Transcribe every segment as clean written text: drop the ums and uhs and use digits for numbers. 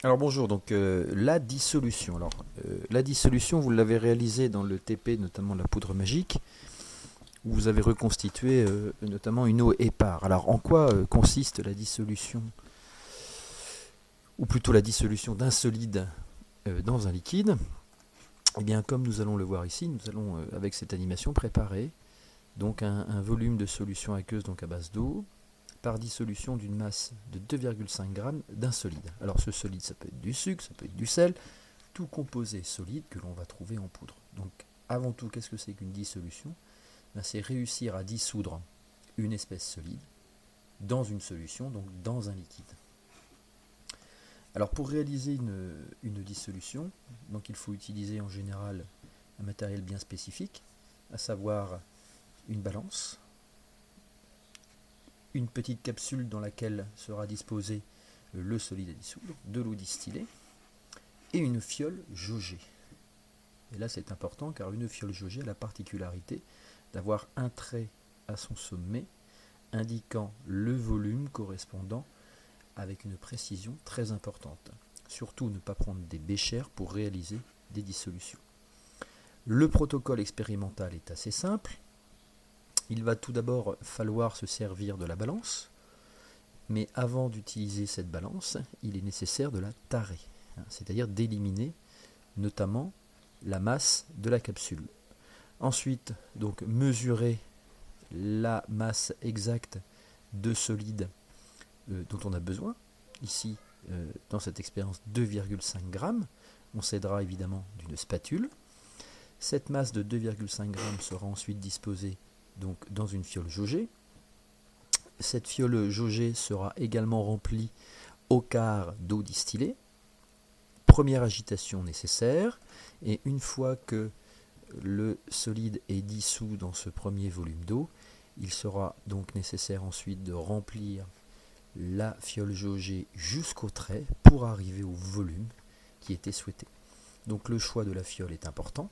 Alors bonjour, donc la dissolution. La dissolution, vous l'avez réalisée dans le TP, notamment la poudre magique, où vous avez reconstitué notamment une eau épars. Alors en quoi consiste la dissolution, ou plutôt la dissolution d'un solide dans un liquide? Eh bien, comme nous allons le voir ici, nous allons avec cette animation préparer donc un volume de solution aqueuse donc à base d'eau par dissolution d'une masse de 2,5 g d'un solide. Alors ce solide, ça peut être du sucre, ça peut être du sel, tout composé solide que l'on va trouver en poudre. Donc avant tout, qu'est-ce que c'est qu'une dissolution? C'est réussir à dissoudre une espèce solide dans une solution, donc dans un liquide. Alors pour réaliser une dissolution, donc il faut utiliser en général un matériel bien spécifique, à savoir une balance, une petite capsule dans laquelle sera disposé le solide à dissoudre, de l'eau distillée et une fiole jaugée. Et là c'est important car une fiole jaugée a la particularité d'avoir un trait à son sommet indiquant le volume correspondant avec une précision très importante. Surtout ne pas prendre des béchères pour réaliser des dissolutions. Le protocole expérimental est assez simple. Il va tout d'abord falloir se servir de la balance, mais avant d'utiliser cette balance, il est nécessaire de la tarer, c'est-à-dire d'éliminer notamment la masse de la capsule. Ensuite, donc mesurer la masse exacte de solide dont on a besoin. Ici, dans cette expérience, 2,5 g. On s'aidera évidemment d'une spatule. Cette masse de 2,5 g sera ensuite disposée donc, dans une fiole jaugée. Cette fiole jaugée sera également remplie au quart d'eau distillée. Première agitation nécessaire. Et une fois que le solide est dissous dans ce premier volume d'eau, il sera donc nécessaire ensuite de remplir la fiole jaugée jusqu'au trait pour arriver au volume qui était souhaité. Donc le choix de la fiole est important.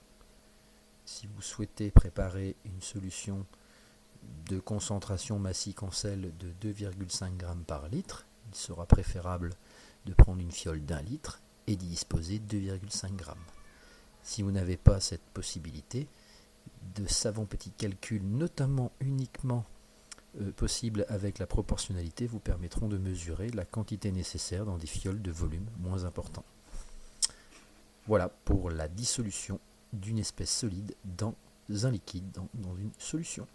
Si vous souhaitez préparer une solution de concentration massique en sel de 2,5 g par litre, il sera préférable de prendre une fiole d'1 litre et d'y disposer 2,5 g. Si vous n'avez pas cette possibilité, de savants petits calculs, notamment uniquement possibles avec la proportionnalité, vous permettront de mesurer la quantité nécessaire dans des fioles de volume moins important. Voilà pour la dissolution d'une espèce solide dans un liquide, dans une solution.